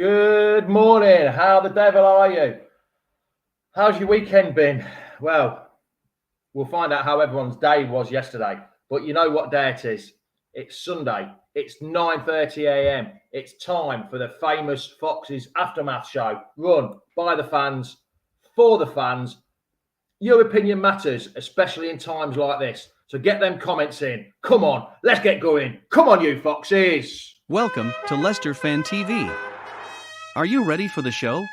Good morning. How the devil are you? How's your weekend been? Well, we'll find out how everyone's day was yesterday. But you know what day it is? It's Sunday. It's 9:30 a.m. It's time for the famous Foxes Aftermath show, run by the fans, for the fans. Your opinion matters, especially in times like this. So get them comments in. Come on, let's get going. Come on, you Foxes. Welcome to Leicester Fan TV. Are you ready for the show?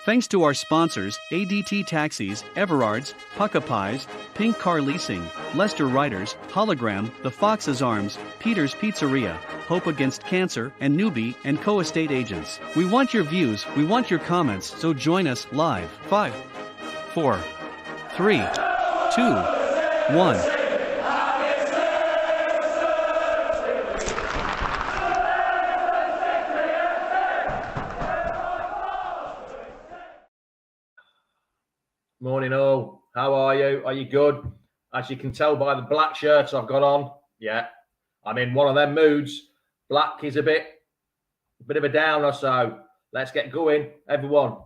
Thanks to our sponsors, ADT Taxis, Everards, Pukka Pies, Pink Car Leasing, Leicester Riders, Hollogram, The Fox's Arms, Peter's Pizzeria, Hope Against Cancer, and Newby Co estate agents. We want your views, we want your comments, so join us live. 5, 4, 3, 2, 1. Morning all. How are you? Are you good? As you can tell by the black shirts I've got on, yeah, I'm in one of them moods. Black is a bit of a downer, so let's get going. Everyone,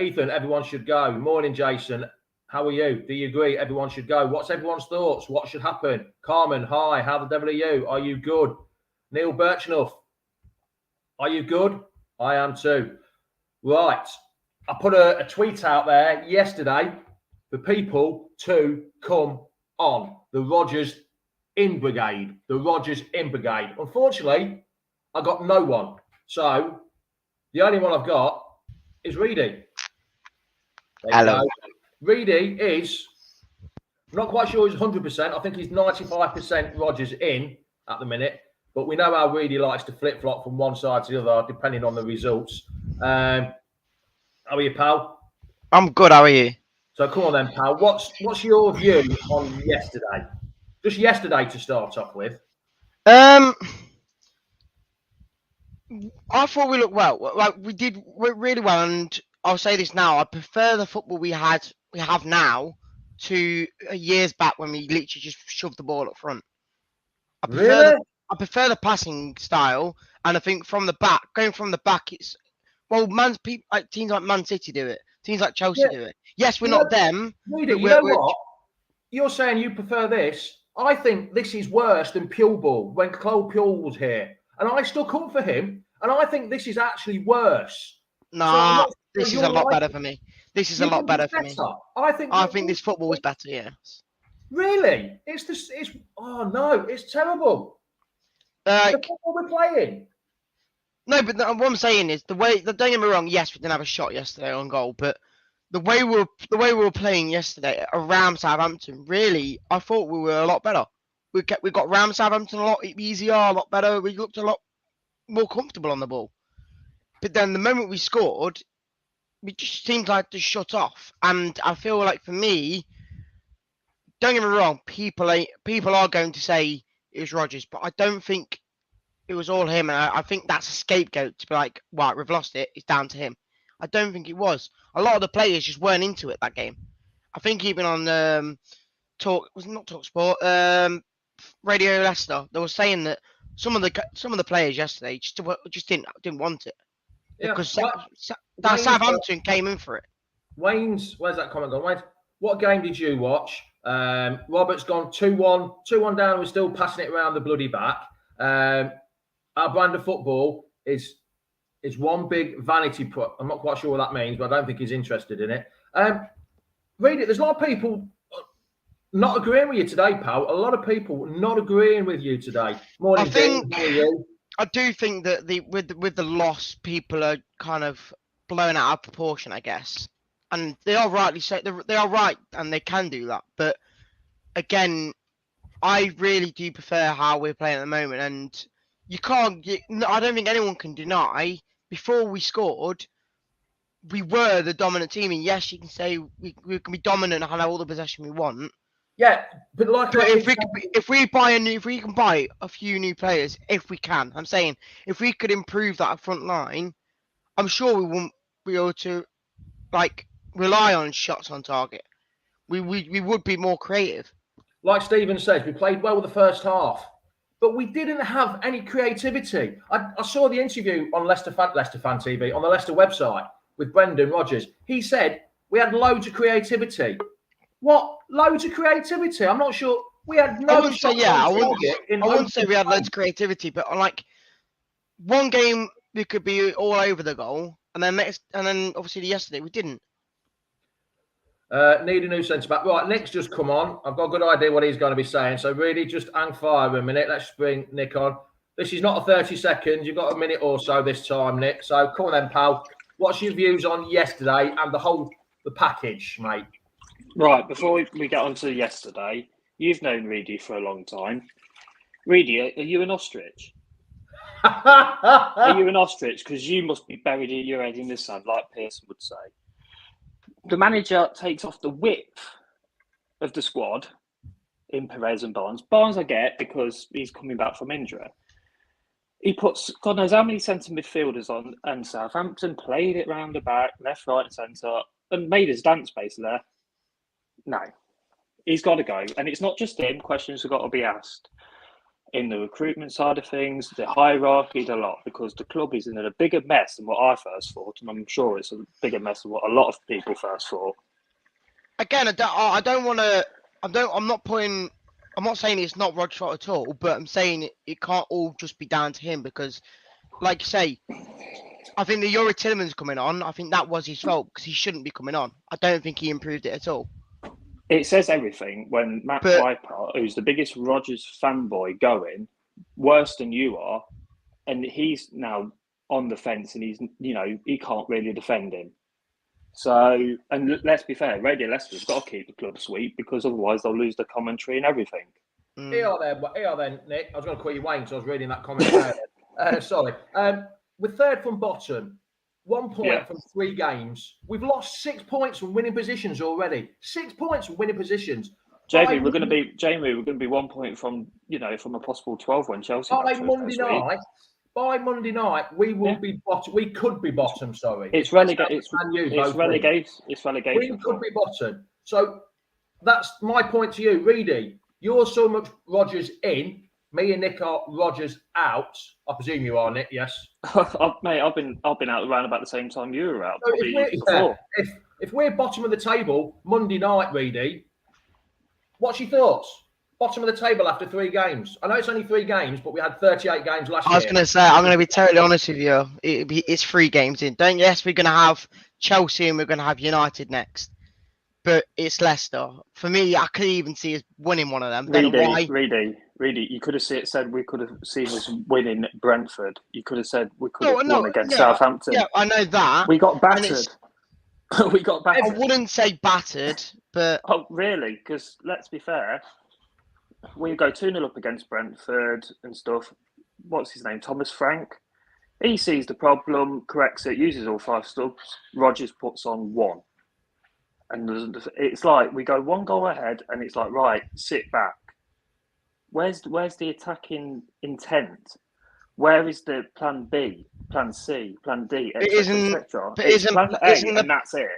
Ethan, everyone should go. Morning, Jason. How are you? Do you agree everyone should go? What's everyone's thoughts? What should happen? Carmen, hi. How the devil are you? Are you good? Neil Birchnuff, are you good? I am too. Right. I put a tweet out there yesterday for people to come on. The Rodgers in brigade. The Rodgers in brigade. Unfortunately, I got no one. So the only one I've got is Reedy. Hello. Reedy is, I'm not quite sure he's 100%. I think he's 95% Rodgers in at the minute. But we know how Reedy likes to flip-flop from one side to the other, depending on the results. How are you, pal? I'm good. How are you? So come on then, pal. What's your view on yesterday? Just yesterday to start off with. I thought we looked well. Like we did really well, and I'll say this now: I prefer the football we have now to years back when we literally just shoved the ball up front. I prefer the passing style, and I think going from the back, it's. Well, teams like Man City do it. Teams like Chelsea do it. Yes, we're not them. Reedy, you know what? You're saying you prefer this. I think this is worse than Pure Ball when Chloe Pure was here. And I stuck up for him. And I think this is actually worse. Nah, this is a lot better for me. This is a lot better for me. I think this football was better, yes. Really? Oh, no, it's terrible. The football we're playing. No, but what I'm saying is don't get me wrong. Yes, we didn't have a shot yesterday on goal, but the way we were playing yesterday around Southampton, really, I thought we were a lot better. We got around Southampton a lot easier, a lot better. We looked a lot more comfortable on the ball. But then the moment we scored, we just seemed like to shut off. And I feel like for me, don't get me wrong, people are going to say it was Rodgers, but I don't think. It was all him, and I think that's a scapegoat to be like, right, we've lost it. It's down to him. I don't think it was. A lot of the players just weren't into it that game. I think even on Talk Sport, Radio Leicester, they were saying that some of the players yesterday just didn't want it because Southampton came in for it. Wayne's, where's that comment gone? Wayne, what game did you watch? Robert's gone 2-1 down. We're still passing it around the bloody back. Our brand of football is one big vanity put. I'm not quite sure what that means, but I don't think he's interested in it. Read it. There's a lot of people not agreeing with you today, pal. A lot of people not agreeing with you today. Morning, I do think that with the loss, people are kind of blown out of proportion, I guess, and they are rightly so. They are right, and they can do that. But again, I really do prefer how we're playing at the moment, and I don't think anyone can deny. Before we scored, we were the dominant team, and yes, you can say we can be dominant and have all the possession we want. Yeah, but if we can buy a few new players, if we can, I'm saying if we could improve that front line, I'm sure we won't be able to rely on shots on target. We would be more creative. Like Stephen says, we played well with the first half. but we didn't have any creativity. I saw the interview on Leicester Fan TV, on the Leicester website with Brendan Rodgers. He said we had loads of creativity. What? Loads of creativity? I'm not sure. We had no. I wouldn't say I wouldn't say we had loads of creativity, but like one game we could be all over the goal, and then obviously yesterday we didn't. Need a new centre back. Right, Nick's just come on. I've got a good idea what he's going to be saying. So really, just hang fire a minute. Let's bring Nick on. This is not a 30 seconds. You've got a minute or so this time, Nick. So come on then, pal. What's your views on yesterday and the package, mate? Right, before we get on to yesterday, you've known Reedy for a long time. Reedy, are you an ostrich? Are you an ostrich? Because you must be buried in your head in the sand, like Pearson would say. The manager takes off the width of the squad in Perez and Barnes. Barnes I get because he's coming back from injury. He puts God knows how many centre midfielders on, and Southampton played it round the back, left, right and centre, and made us dance basically there. No, he's got to go. And it's not just him. Questions have got to be asked in the recruitment side of things, the hierarchy, the lot, because the club is in a bigger mess than what I first thought. And I'm sure it's a bigger mess than what a lot of people first thought. Again, I'm not saying it's not Rodgers' fault at all, but I'm saying it can't all just be down to him because, like you say, I think the Yuri Tillman's coming on. I think that was his fault because he shouldn't be coming on. I don't think he improved it at all. It says everything when Matt Piper, who's the biggest Rodgers fanboy going, worse than you are, and he's now on the fence and he can't really defend him. So, and let's be fair, Radio Leicester's got to keep the club sweet because otherwise they'll lose the commentary and everything. Here then, Nick. I was going to call you Wayne because I was reading that comment. Sorry. With third from bottom, 1 point from 3 games. We've lost 6 points from winning positions already. 6 points from winning positions. Jamie, we're going to be 1 point from a possible 12 when Chelsea. By Monday night, we will be bottom. We could be bottom. Sorry, it's relegation. We could be bottom. So that's my point to you, Reedy. You're so much Rodgers in. Me and Nick are Rodgers out. I presume you are, Nick. Yes. Mate, I've been out around about the same time you were out. So if we're bottom of the table Monday night, Reedy, what's your thoughts? Bottom of the table after 3 games. I know it's only 3 games, but we had 38 games last year. I was going to say, I'm going to be totally honest with you. It's 3 games in. Yes, we're going to have Chelsea and we're going to have United next. But it's Leicester. For me, I could even see us winning one of them. Reedy, you could have said we could have seen us winning Brentford. You could have said we could have won against Southampton. Yeah, I know that. We got battered. We got battered. I wouldn't say battered, but... Oh, really? Because let's be fair, we go 2-0 up against Brentford and stuff. What's his name? Thomas Frank. He sees the problem, corrects it, uses all 5 subs. Rodgers puts on 1. And it's like we go 1 goal ahead and it's like, right, sit back. Where's the attacking intent? Where is the plan B, plan C, plan D, etc.? It's plan A and that's it.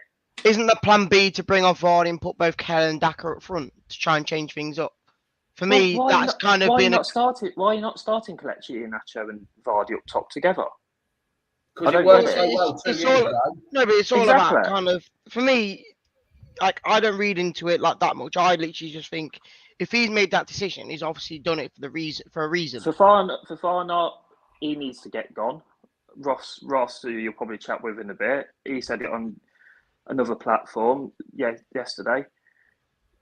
Isn't the plan B to bring on Vardy and put both Kelly and Daka up front to try and change things up? For me, that's kind of been... Why are you not starting Kelechi, Iheanacho and Vardy up top together? Because it worked so well 2 years ago. No, but it's all about kind of... For me, like, I don't read into it like that much. I literally just think if he's made that decision, he's obviously done it for a reason. Fofana, he needs to get gone. Ross, who you'll probably chat with in a bit, he said it on another platform yesterday.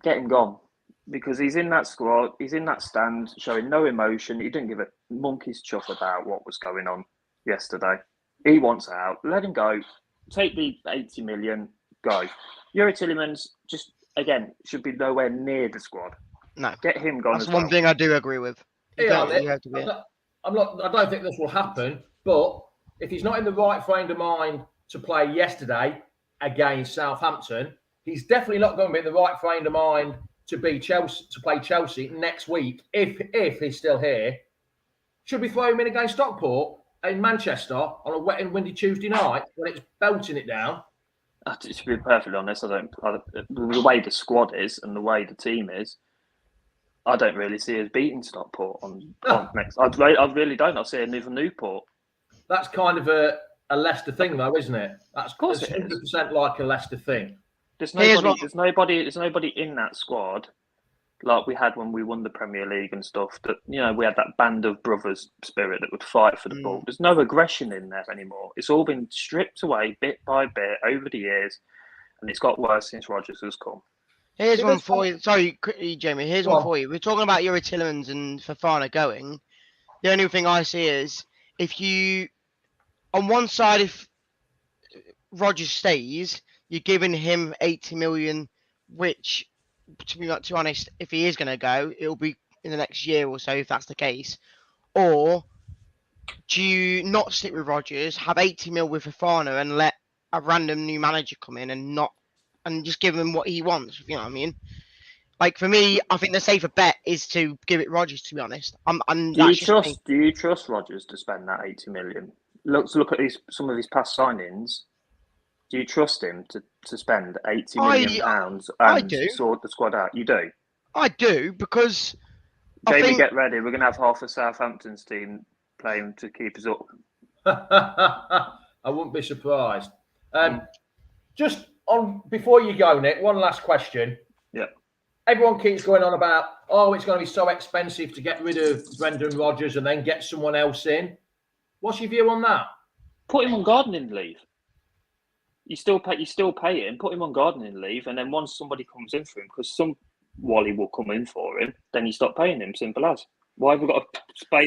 Get him gone. Because he's in that squad, he's in that stand, showing no emotion. He didn't give a monkey's chuff about what was going on yesterday. He wants out. Let him go. Take the 80 million, go. Yuri Tillemans, just, again, should be nowhere near the squad. No. Get him gone. That's one thing I do agree with. I don't think this will happen, but if he's not in the right frame of mind to play yesterday against Southampton, he's definitely not going to be in the right frame of mind to play Chelsea next week if he's still here. Should we throw him in against Stockport in Manchester on a wet and windy Tuesday night when it's belting it down? To be perfectly honest, the way the squad is and the way the team is, I don't really see us beating Stockport on next. I really don't. I see another Newport. That's kind of a Leicester thing, though, isn't it? That's Of course it is. 100% like a Leicester thing. There's nobody in that squad like we had when we won the Premier League and stuff. That we had that band of brothers spirit that would fight for the ball. There's no aggression in there anymore. It's all been stripped away bit by bit over the years, and it's got worse since Rodgers has come. Here's one for you. Sorry, Jamie. Here's one for you. We're talking about Yuri Tillemans and Fofana going. The only thing I see is if you, on one side, if Rodgers stays, you're giving him 80 million, which, to be honest, if he is going to go, it'll be in the next year or so, if that's the case. Or do you not stick with Rodgers, have 80 mil with Fofana, and let a random new manager come in and just give him what he wants? You know what I mean? Like, for me, I think the safer bet is to give it Rodgers, to be honest. Do you trust Rodgers to spend that 80 million? Look at some of his past signings. Do you trust him to spend 80 million pounds and sort the squad out? You do? I do, because Jamie, get ready. We're going to have half of Southampton's team playing to keep us up. I wouldn't be surprised. Just on before you go, Nick, one last question. Yeah. Everyone keeps going on about, it's going to be so expensive to get rid of Brendan Rodgers and then get someone else in. What's your view on that? Put him on gardening leave. You still pay him. Put him on gardening leave, and then once somebody comes in for him, because some Wally will come in for him, then you stop paying him. Simple as. Why have we got to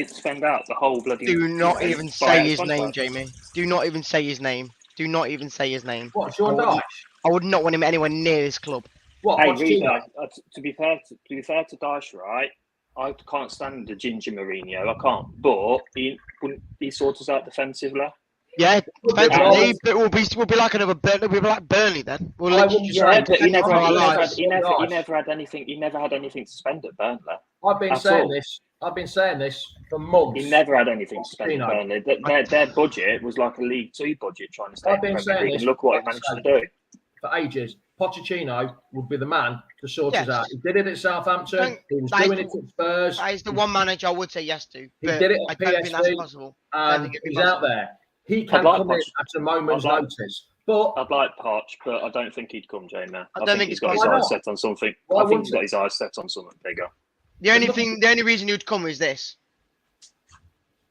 spend out the whole bloody? Do not even say his name, Jamie. Do not even say his name. Do not even say his name. What, Sean Dyche? I would not want him anywhere near this club. What? Hey, really, to be fair to Dyche, right? I can't stand the ginger Mourinho. I can't. But he sorts us out defensively. Yeah, defensively, but we'll be like another Burnley. We'll be like Burnley then. We'll but he never had anything. He never had anything to spend at Burnley. I've been saying this for months. He never had anything to spend at Burnley. Their budget was like a League Two budget trying to stay in the Premier League. And look what he managed to do. For ages, Pochettino would be the man to sort us out. He did it at Southampton. He was doing it at Spurs. That is the one manager I would say yes to. He did it at PSV. I don't think that's possible. And he's out there. He can come in at a moment's notice. But I'd like Poch, but I don't think he'd come, Jamie. I don't think he's got his eyes set on something. I think he's got his eyes set on something bigger. The only reason he would come is this.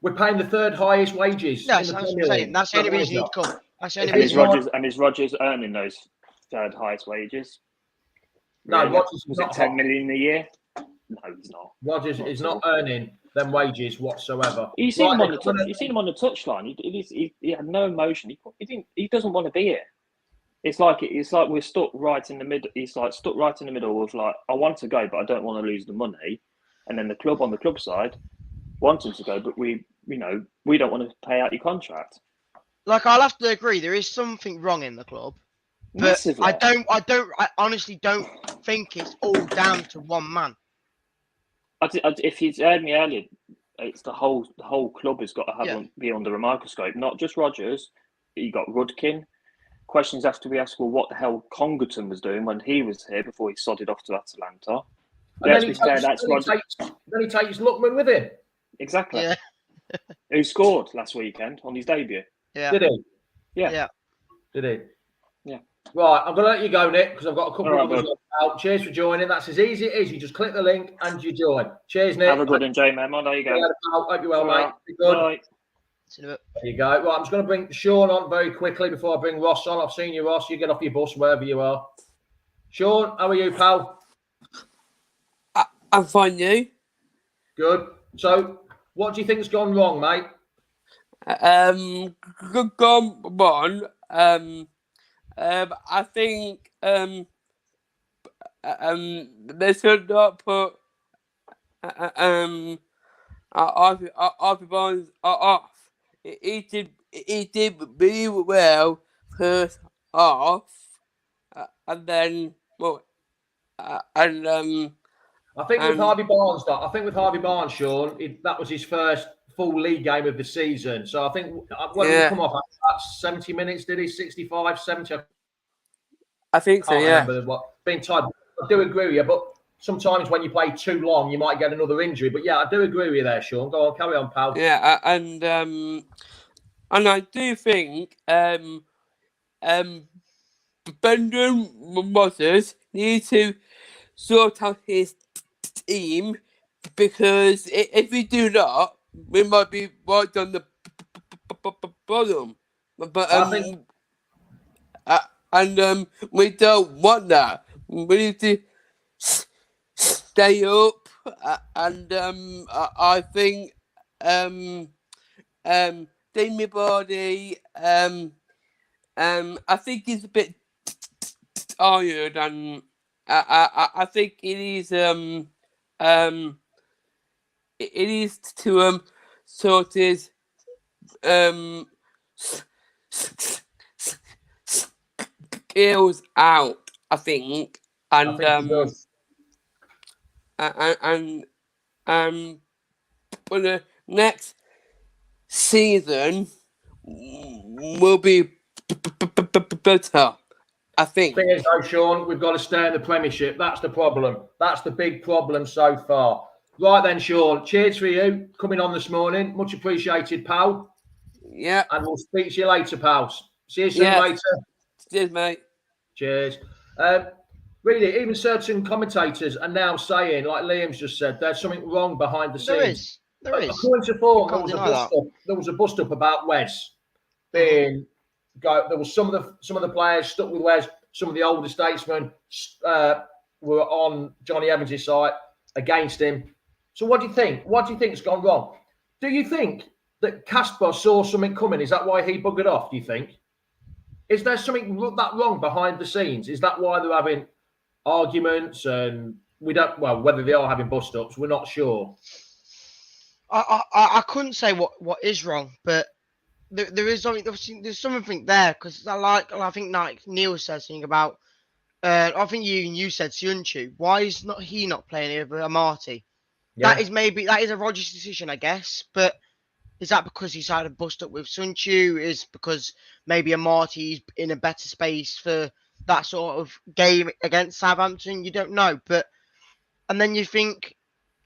We're paying the third highest wages. Yes, that's what I'm saying. That's the only reason he'd come. That's the only reason. And is Rodgers earning those third highest wages? No, really? Rodgers was it 10 million a year? No, he's not. Rodgers is not earning them wages whatsoever. You seen him on the touchline. He had no emotion. He doesn't want to be here. It's like we're stuck right in the middle. He's like stuck right in the middle of like, I want to go, but I don't want to lose the money. And then the club on the club side want him to go, but we don't want to pay out your contract. Like, I'll have to agree, there is something wrong in the club. But massively. I honestly don't think it's all down to one man. If you'd heard me earlier, it's the whole club has got to be under a microscope. Not just Rodgers. You got Rudkin. Questions have to be asked. Well, what the hell Congerton was doing when he was here before he sodded off to Atalanta? Then he takes Lookman with him. Exactly. Yeah. Who scored last weekend on his debut? Yeah. Did he? Yeah. Did he? Yeah. Right, I'm going to let you go, Nick, because I've got a couple of others out. Cheers for joining. That's as easy as it is. You just click the link and you join. Cheers, Nick. Have a good one, J-Man. There you go. Hope you're well, mate. Be good. Bye. There you go. Right, I'm just going to bring Sean on very quickly before I bring Ross on. I've seen you, Ross. You get off your bus wherever you are. Sean, how are you, pal? I'm fine, you? Good. So, what do you think's gone wrong, mate? Gone wrong. I think they should not put Arthur Barnes off. He did really well first off, and then I think with Harvey Barnes, Sean, that was his first full league game of the season. So I think when he come off at 70 minutes, did he? 65, 70? I think so, yeah. Being tied. I do agree with you, but sometimes when you play too long, you might get another injury. But yeah, I do agree with you there, Sean. Go on, carry on, pal. Yeah, and I do think Brendan Rodgers needs to sort out his team, because if we do not, we might be right on the bottom. But I think we don't want that. We need to stay up, and I think Damien Vardy, I think he's a bit tired, and I think it is to sort his skills out, I think, and he does. and for the next season will be better, I think. Thing is, though, Sean, we've got to stay in the Premiership. That's the problem. That's the big problem so far. Right then, Sean, cheers for you coming on this morning. Much appreciated, pal. Yeah. And we'll speak to you later, pals. See you soon later. Cheers, mate. Cheers. Really, even certain commentators are now saying, like Liam's just said, there's something wrong behind the scenes. There is. According to Form, there was a bust up about Wes being. There was some of the players stuck with Wes. Some of the older statesmen were on Johnny Evans' side against him. So what do you think? What do you think's gone wrong? Do you think that Casper saw something coming? Is that why he buggered off? Do you think? Is there something that wrong behind the scenes? Is that why they're having arguments? And we don't. Well, whether they are having bust ups, we're not sure. I couldn't say what is wrong, but there is something. There's something there, because I think like Neil said something about. I think you said Sunchu. Why is he not playing over Amati? Yeah. That is a Rodgers decision, I guess. But is that because he's had a bust up with Sunchu? Is because maybe Amati's in a better space for that sort of game against Southampton? You don't know. And then you think,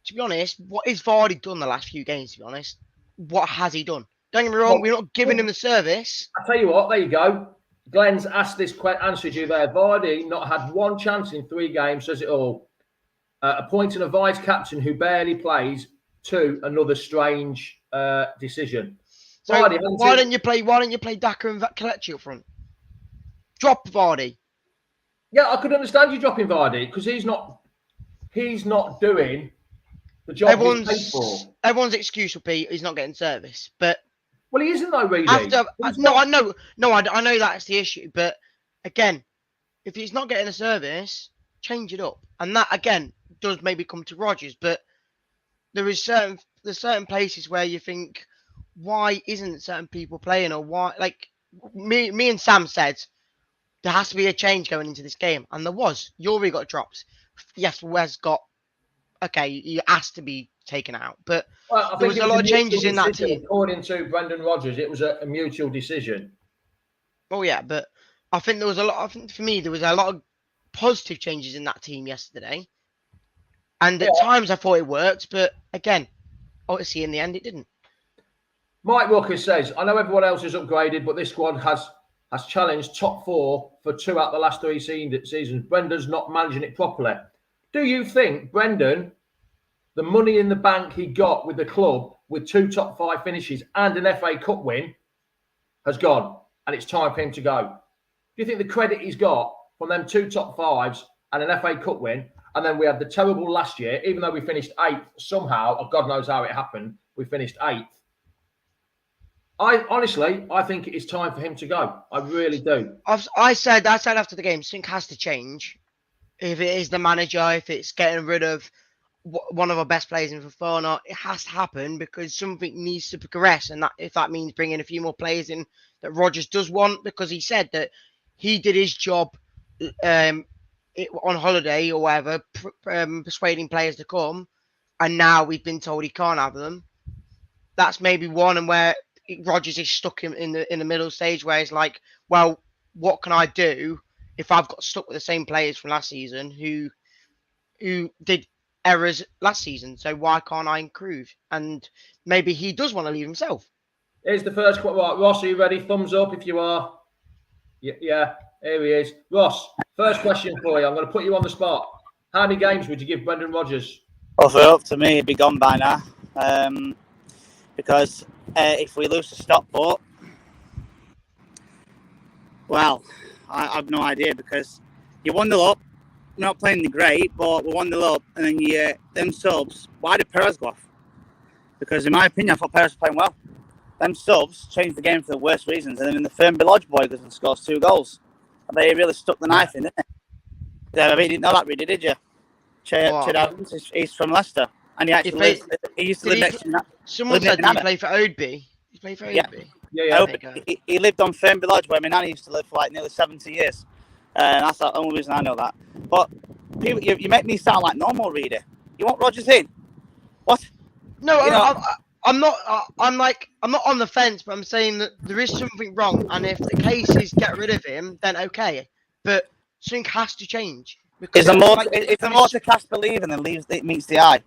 to be honest, what has Vardy done the last few games? To be honest, what has he done? Don't get me wrong, we're not giving him the service. I'll tell you what, there you go. Glenn's asked this question, answered you there. Vardy not had one chance in 3 games, says it all. Appointing a vice captain who barely plays to another strange decision. So Vardy, why don't you play Daka and Kelechi up front? Drop Vardy. Yeah, I could understand you dropping Vardy, because he's not doing the job he's paid for. Everyone's excuse will be he's not getting service, but well, he isn't though, really. I know that's the issue, but again, if he's not getting a service, change it up, and that again does maybe come to Rodgers. But there's certain places where you think, why isn't certain people playing, or why? Like me and Sam said, there has to be a change going into this game, and there was. Yuri got dropped. Yes, Wes got. Okay, he asked to be taken out, but there was a lot of changes in that team. According to Brendan Rodgers, it was a mutual decision. Oh yeah, but I think there was a lot. I think for me, there was a lot of positive changes in that team yesterday, and at times I thought it worked, but again, obviously in the end it didn't. Mike Walker says, "I know everyone else is upgraded, but this squad has challenged top 4 for 2 out of the last 3 seasons. Brendan's not managing it properly." Do you think Brendan, the money in the bank he got with the club, with 2 top 5 finishes and an FA Cup win, has gone, and it's time for him to go? Do you think the credit he's got from them 2 top 5s and an FA Cup win, and then we had the terrible last year, even though we finished 8th somehow, or God knows how it happened, we finished 8th. I think it's time for him to go. I really do. I said after the game, something has to change. If it is the manager, if it's getting rid of one of our best players in Fofana, it has to happen, because something needs to progress. And if that means bringing a few more players in that Rodgers does want, because he said that he did his job on holiday or whatever, persuading players to come, and now we've been told he can't have them. That's maybe one, and where Rodgers is stuck in the middle stage, where it's like, well, what can I do if I've got stuck with the same players from last season who who did errors last season. So why can't I improve? And maybe he does want to leave himself. Here's the first question. Right, Ross, are you ready? Thumbs up if you are. Yeah, here he is. Ross, first question for you. I'm going to put you on the spot. How many games would you give Brendan Rodgers? Well, for up to me, it'd be gone by now. Because if we lose to Stockport, well, I have no idea, because you're 1-0 up, we're not playing the great, but we're 1-0 up, and then them subs, why did Perez go off? Because in my opinion, I thought Perez was playing well. Them subs changed the game for the worst reasons, and then in the Fernby Lodge boy goes and scores 2 goals. And they really stuck the knife in, didn't they? Yeah, I mean, you didn't know that, really, did you? He's from Leicester, and he actually he used to live next to that. Someone said he played for Odeby. He played for Odeby. Yeah. He lived on Fernby Lodge, where my nanny used to live for like nearly 70 years. And that's the only reason I know that. But people, you make me sound like normal, reader. You want Rodgers in? What? No, I'm not. I'm not on the fence, but I'm saying that there is something wrong, and if the case is get rid of him, then okay. But something has to change. It's a more to cast believe and then it meets the eye.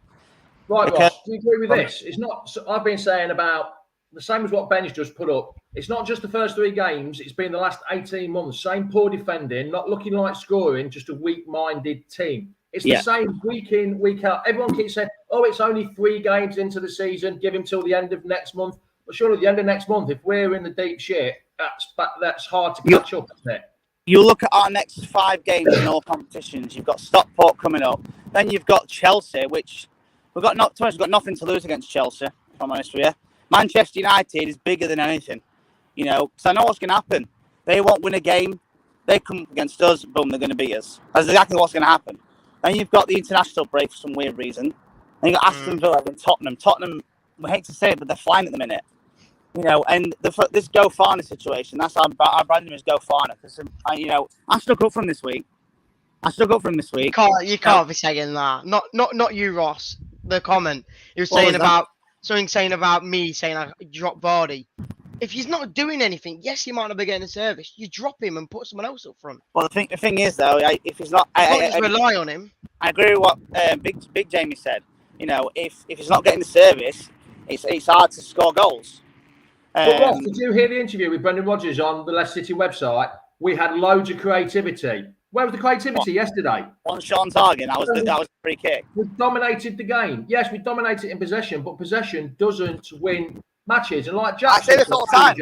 Right, Ross, do you agree with this? It's not. I've been saying about the same as what Ben's just put up. It's not just the first 3 games. It's been the last 18 months. Same poor defending, not looking like scoring, just a weak-minded team. It's the same week in, week out. Everyone keeps saying, oh, it's only 3 games into the season. Give him till the end of next month. But surely at the end of next month, if we're in the deep shit, that's hard to catch up, isn't it? You look at our next 5 games in all competitions. You've got Stockport coming up. Then you've got Chelsea, which we've got nothing to lose against Chelsea, if I'm honest with you. Manchester United is bigger than anything, because I know what's going to happen. They won't win a game. They come up against us, boom, they're going to beat us. That's exactly what's going to happen. Then you've got the international break for some weird reason. Then you've got Aston Villa and Tottenham. Tottenham, we hate to say it, but they're flying at the minute. And this Fofana situation, that's our brand name is Fofana. Because, I stuck up for him this week. You can't be saying that. Not you, Ross. The comment he was saying about saying about me saying I drop Vardy. If he's not doing anything, yes, he might not be getting a service. You drop him and put someone else up front. Well, the thing is though, if he's not, I rely on him. I agree with what Big Jamie said. If he's not getting the service, it's hard to score goals. But Ross, did you hear the interview with Brendan Rodgers on the Leicester City website? We had loads of creativity. Where was the creativity yesterday? On Sean Targan, that was a free kick. We dominated the game. Yes, we dominated in possession, but possession doesn't win matches. And like Jack, I say this all the time.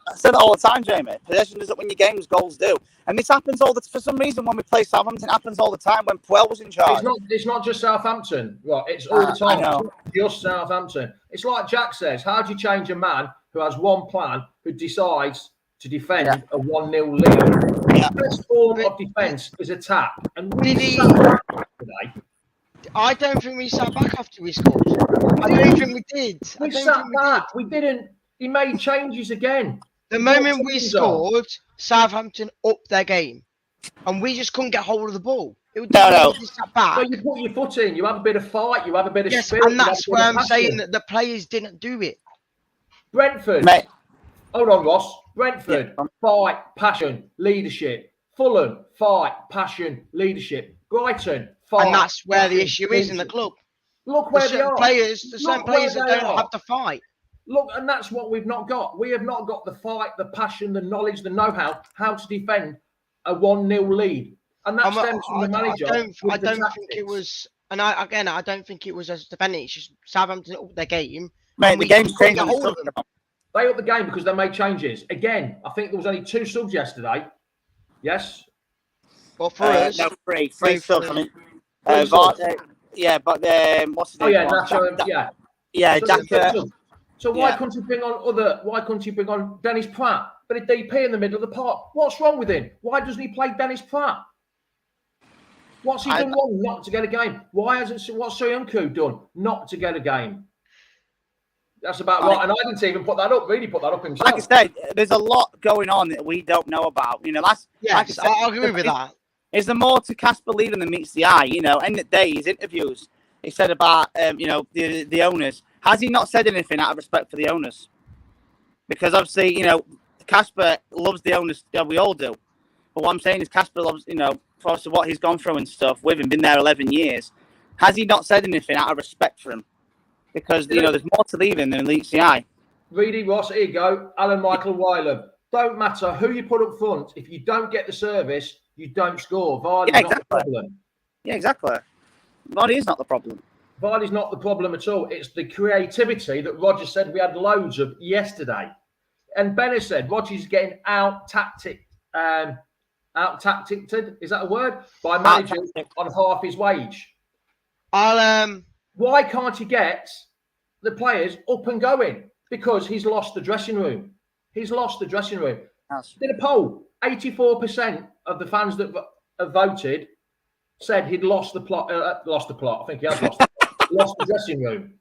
I said it all the time, Jamie. Possession doesn't win your games, goals do. And this happens for some reason when we play Southampton. It happens all the time when Puel was in charge. It's not just Southampton, right? It's all the time. It's not just Southampton. It's like Jack says. How do you change a man who has one plan, who decides to defend a 1-0 lead? The best form of defence is attack. And today. I don't think we sat back after we scored. I don't think we did. We sat back. We didn't. He made changes again. The moment we scored, Southampton upped their game, and we just couldn't get hold of the ball. No. Sat back. So you put your foot in. You have a bit of fight. You have a bit of spirit. And that's where I'm saying that the players didn't do it. Brentford. Hold on, Ross. Brentford, fight, passion, leadership. Fulham, fight, passion, leadership. Brighton, fight. And that's where the issue is in the club. Look where they are. The certain players that don't have to fight. Look, and that's what we've not got. We have not got the fight, the passion, the knowledge, the know-how, how to defend a 1-0 lead. And that stems from the manager. I don't think it was, and I don't think it was as defending. It's just Southampton upped their game. Mate, the game's changed. They upped the game because they made changes. Again, I think there was only 2 subs yesterday. Yes? Well, for us. No, 3 subs. I mean, what's his name? Jack. So why couldn't you bring on Dennis Pratt? But a DP in the middle of the park. What's wrong with him? Why doesn't he play Dennis Pratt? What's he done wrong not to get a game? What's Soyuncu done not to get a game? That's about right. And I didn't even put that up himself. Like I said, there's a lot going on that we don't know about. I'll agree with that. Is there more to cast believing than meets the eye? End of the day, his interviews, he said about the owners. Has he not said anything out of respect for the owners? Because obviously, Casper loves the owners. Yeah, we all do. But what I'm saying is Casper loves, for what he's gone through and stuff with him, been there 11 years, has he not said anything out of respect for him? Because, you know, there's more to leaving than meets the eye. Reedy Ross, here you go. Alan Michael Wylam. Don't matter who you put up front. If you don't get the service, you don't score. Vardy's not the problem. Yeah, exactly. Vardy is not the problem. Vardy's not the problem at all. It's the creativity that Rodgers said we had loads of yesterday. And Bennett said Rodgers is getting out-tacticked. Out-tacticked, is that a word? By managers on half his wage. Why can't he get the players up and going? Because he's lost the dressing room. He's lost the dressing room. Did a poll. 84% of the fans that have voted said he'd lost the plot. I think he has lost the plot. Lost the dressing room.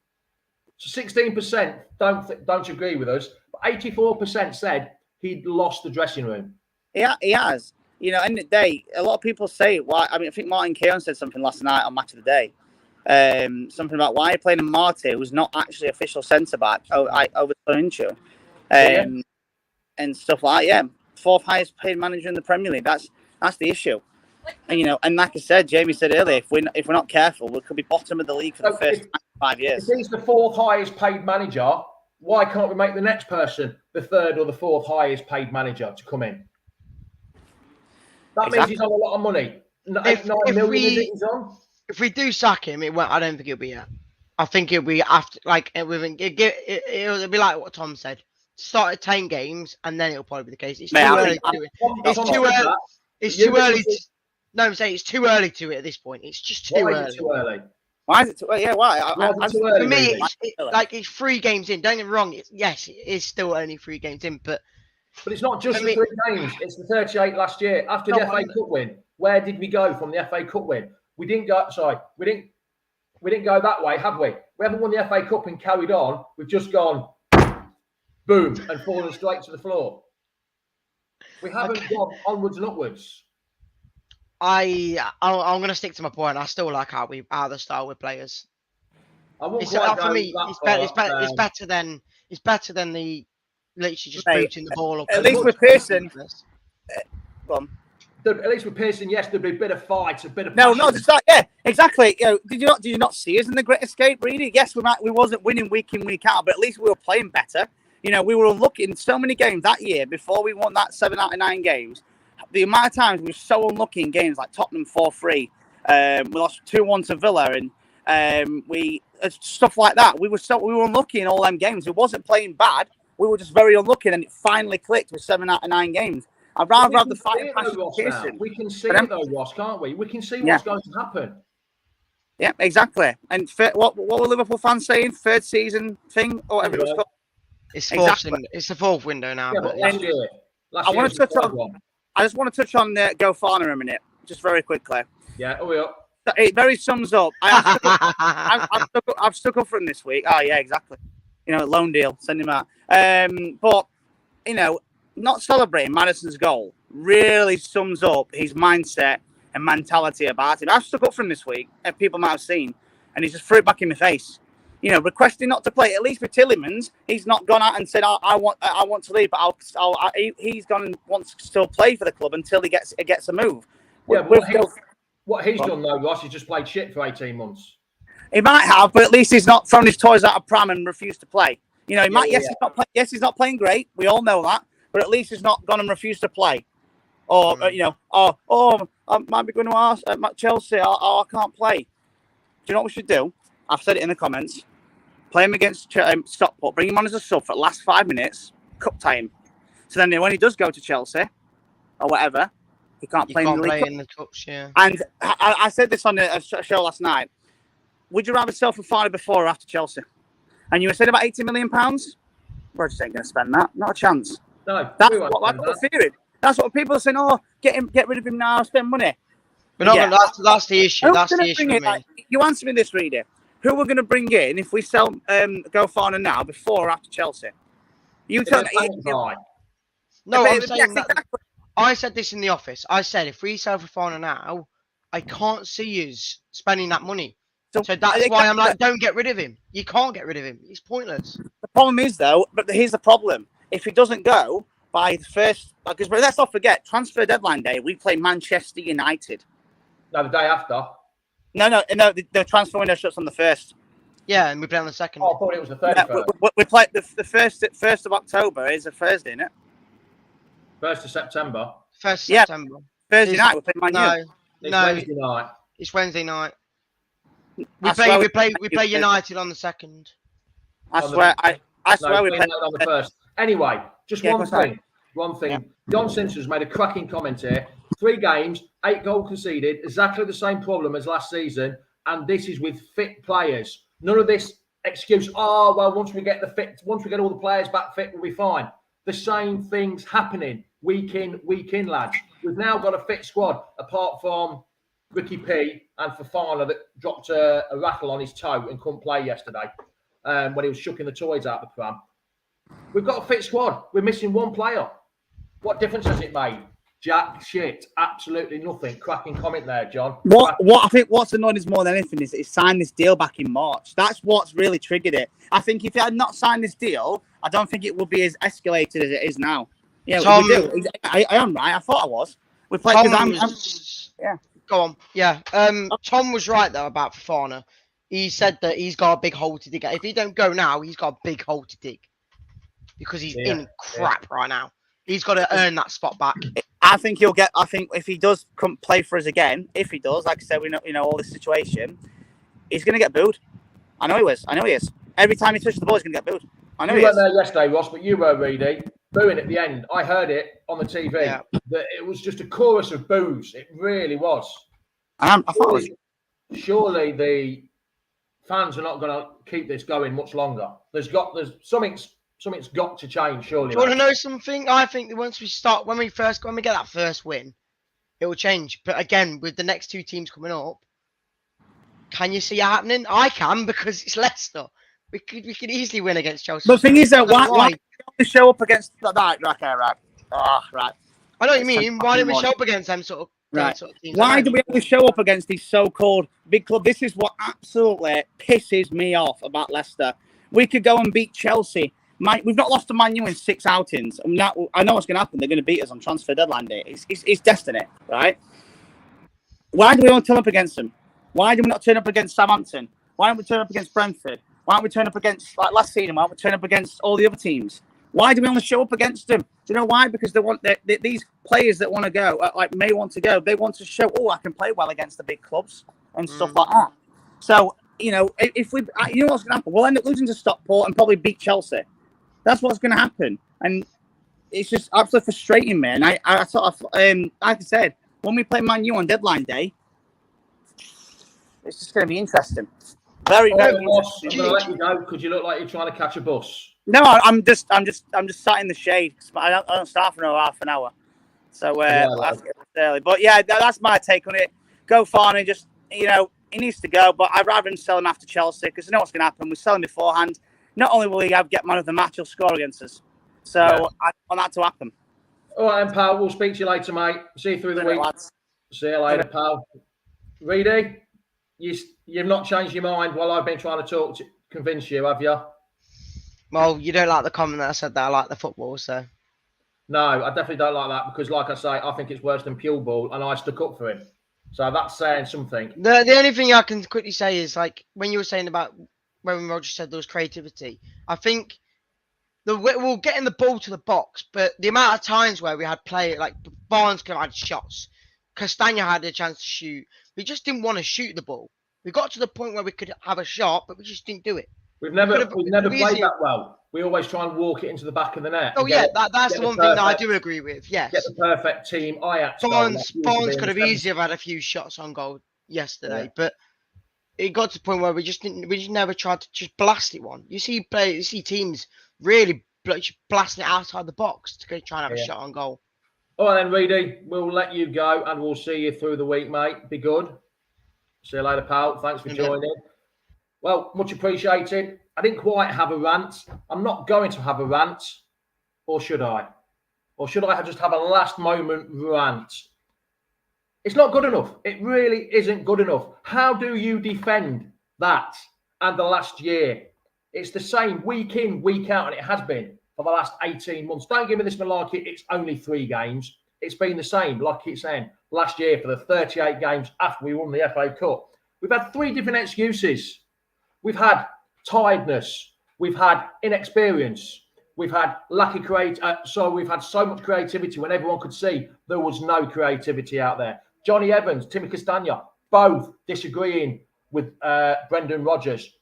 So 16% don't agree with us. But 84% said he'd lost the dressing room. Yeah, he has. You know, end of the day, a lot of people say why. I mean, I think Martin Keown said something last night on Match of the Day. Something about why you're playing a Marty who's not actually official centre back over Inchu, and stuff like that. Yeah, fourth highest paid manager in the Premier League. That's the issue. And you know, and like I said, Jamie said earlier, if we're not careful, we could be bottom of the league for the first 5 years. If he's the fourth highest paid manager, why can't we make the next person the third or the fourth highest paid manager to come in? That means he's on a lot of money. If we do sack him, I don't think it'll be yet. I think it'll be after, like, it'll be like what Tom said. Start at 10 games, and then it'll probably be the case. It's too early to do it. It's too early. No, I'm saying it's too early to it at this point. It's just too early. Why is it too early? Why is it too early? Yeah, why? For me, it's 3 games in. Don't get me wrong. It is still only 3 games in, but it's not just the 3 games. It's the 38 last year. After the FA Cup win, where did we go from the FA Cup win? We didn't go. Sorry, we didn't go that way, have we? We haven't won the FA Cup and carried on. We've just gone boom and fallen straight to the floor. We haven't gone onwards and upwards. I'm going to stick to my point. I still like how the style with players. For me, it's better than the literally just booting the ball up. At least with Pearson. At least with Pearson, yes, there'd be a bit of fight, a bit of passion. No, just that. Yeah, exactly. You know, did you not see us in the Great Escape? Really? Yes, we wasn't winning week in, week out, but at least we were playing better. You know, we were unlucky in so many games that year before we won that 7 out of 9 games. The amount of times we were so unlucky in games like Tottenham 4-3, we lost 2-1 to Villa, and we stuff like that. We were unlucky in all them games. It wasn't playing bad. We were just very unlucky, and it finally clicked with 7 out of 9 games. I'd rather have the fighting passion of Pearson. We can see it though, Ross, can't we? We can see what's going to happen. Yeah, exactly. And what were Liverpool fans saying? 3rd season thing or whatever it was called? It's the 4th window now. Yeah, but last year, I just want to touch on Fofana a minute, just very quickly. Yeah, we are. It very sums up. I've stuck up for him this week. Oh yeah, exactly. You know, loan deal, send him out. But you know, not celebrating Maddison's goal really sums up his mindset and mentality about him. I've stuck up for him this week, and people might have seen, and he just threw it back in my face. You know, requesting not to play. At least with Tillemans, he's not gone out and said, I want to leave, but he's gone and wants to still play for the club until he gets a move. Yeah, what he's done though, Ross, he's just played shit for 18 months. He might have, but at least he's not thrown his toys out of pram and refused to play. You know, he might. He's not playing great. We all know that, but at least he's not gone and refused to play. Or you know, I might be going to ask Chelsea. I can't play. Do you know what we should do? I've said it in the comments. Play him against Stockport. Bring him on as a sub for the last 5 minutes. Cup time. So then when he does go to Chelsea or whatever, he can't play in the cups. Yeah. And I said this on a show last night. Would you rather sell Fofana before or after Chelsea? And you were saying about £80 million? Rodgers ain't going to spend that. Not a chance. No. That's what we're fearing. That's what people are saying. Oh, get rid of him now. Spend money. But no, that's the issue. That's the issue. You answer me this, Reader. Who we're going to bring in if we sell Fofana now before or after Chelsea? You tell me. No, I'm saying that. I said this in the office. I said if we sell Fofana now, I can't see us spending that money. So that's why I'm like, don't get rid of him. You can't get rid of him. He's pointless. The problem is though, but here's the problem. If he doesn't go, by the first, because let's not forget, transfer deadline day, we play Manchester United. No, the day after. No, the transfer window shuts on the 1st. Yeah, and we play on the 2nd. Oh, I thought it was the 31st. Yeah, we play the 1st of October is a Thursday, isn't it? 1st of September. 1st of Yeah. September. Thursday night, we play Man U. It's No, Wednesday night. it's Wednesday night. We I swear play United on the 2nd. I swear we play on the 1st. Anyway, just Yeah, one go on. thing. One thing. Yeah. John Simpson's made a cracking comment here. 3 games, 8 goals conceded, exactly the same problem as last season, and this is with fit players. None of this excuse. Oh well, once we get all the players back fit, we'll be fine. The same thing's happening week in, lads. We've now got a fit squad, apart from Ricky P and Fofana that dropped a rattle on his toe and couldn't play yesterday when he was shucking the toys out the pram. We've got a fit squad. We're missing one player. What difference has it made? Jack shit. Absolutely nothing. Cracking comment there, John. What I think what's annoyed us more than anything is that he signed this deal back in March. That's what's really triggered it. I think if he had not signed this deal, I don't think it would be as escalated as it is now. Yeah, Tom, we do. I am right. I thought I was. We played because yeah. Go on. Yeah. Tom was right though about Fofana. He said that he's got a big hole to dig. If he don't go now, he's got a big hole to dig because he's in crap right now. He's got to earn that spot back. I think he'll get. I think if he does come play for us again, if he does, like I said, we know all this situation, he's going to get booed. I know he is. Every time he touches the ball, he's going to get booed. I know you he weren't is. there yesterday, Ross, but you were, Reedy, booing at the end. I heard it on the TV. Yeah. That it was just a chorus of boos. It really was. I thought it was. Surely the fans are not going to keep this going much longer. There's something's got to change. Surely. Do you want to know something? I think that once we get that first win, it will change. But again, with the next 2 teams coming up, can you see it happening? I can because it's Leicester. We could easily win against Chelsea. But the thing is that why do we show up against that? Right. Oh, right. I know what you mean. Why don't we show up against them sort of teams? Why do we have to show up against these so-called big clubs? This is what absolutely pisses me off about Leicester. We could go and beat Chelsea. We've not lost to Man U in 6 outings. I know what's going to happen. They're going to beat us on transfer deadline day. It's destiny, right? Why do we not turn up against them? Why do we not turn up against Southampton? Why don't we turn up against Brentford? Why don't we turn up against, like last season, why don't we turn up against all the other teams? Why do we only show up against them? Do you know why? Because they want these players that want to go, may want to go, they want to show, I can play well against the big clubs and stuff like that. So, if we, you know what's going to happen? We'll end up losing to Stockport and probably beat Chelsea. That's what's going to happen. And it's just absolutely frustrating, man. I sort of, like I said, when we play Man U on deadline day, it's just going to be interesting. Very interesting. I'm going to let you go because you look like you're trying to catch a bus. No, I'm just sat in the shade. I don't start for another half an hour. So that's early. But yeah, that's my take on it. Go Fofana, just he needs to go, but I'd rather him sell him after Chelsea because I know what's going to happen. We sell him beforehand. Not only will he get man of the match, he'll score against us. So I want that to happen. All right, then, pal. We'll speak to you later, mate. See you through the week. Lads. See you later, pal. Reedy, you've not changed your mind while I've been trying to convince you, have you? Well, you don't like the comment that I said that I like the football, so. No, I definitely don't like that because, like I say, I think it's worse than pure ball, and I stuck up for him. So that's saying something. The only thing I can quickly say is, like, when you were saying about when Rodgers said there was creativity, I think we're getting the ball to the box, but the amount of times where we had like Barnes could have had shots, Castagna had a chance to shoot, we just didn't want to shoot the ball. We got to the point where we could have a shot, but we just didn't do it. We've never played that well. We always try and walk it into the back of the net. Oh yeah, that's the one thing that I do agree with. Yes, get the perfect team. Barnes could have easily had a few shots on goal yesterday, but it got to the point where we just never tried to just blast it one. You see teams really blasting it outside the box to try and have a shot on goal. All right then, Reedy, we'll let you go and we'll see you through the week, mate. Be good. See you later, pal. Thanks for joining. Well, much appreciated. I didn't quite have a rant. I'm not going to have a rant. Or should I? Or should I just have a last moment rant? It's not good enough. It really isn't good enough. How do you defend that and the last year? It's the same week in, week out, and it has been. for the last 18 months. Don't give me this malarkey. It's only 3 games. It's been the same, like it's saying, last year for the 38 games after we won the FA Cup. We've had 3 different excuses. We've had tiredness. We've had inexperience. We've had lack of we've had so much creativity when everyone could see there was no creativity out there. Johnny Evans, Timmy Castagna, both disagreeing with Brendan Rodgers.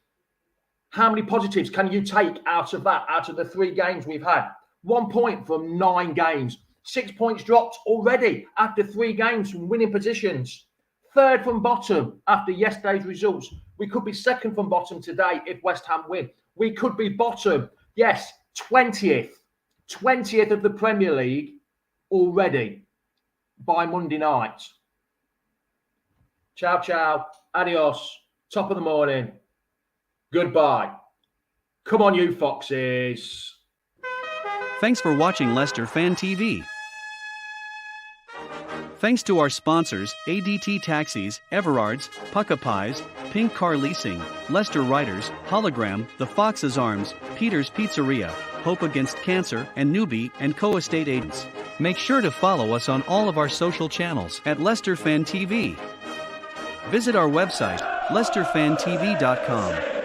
How many positives can you take out of that, out of the 3 games we've had? 1 point from 9 games. 6 points dropped already after 3 games from winning positions. 3rd from bottom after yesterday's results. We could be 2nd from bottom today if West Ham win. We could be bottom. Yes, 20th of the Premier League already by Monday night. Ciao, ciao. Adios. Top of the morning. Goodbye. Come on, you foxes. Thanks for watching Leicester Fan TV. Thanks to our sponsors, ADT Taxis, Everards, Pukka Pies, Pink Car Leasing, Leicester Riders, Hollogram, The Fox's Arms, Peter's Pizzeria, Hope Against Cancer, and Newby Co Estate Agents. Make sure to follow us on all of our social channels at Leicester Fan TV. Visit our website, leicesterfantv.com.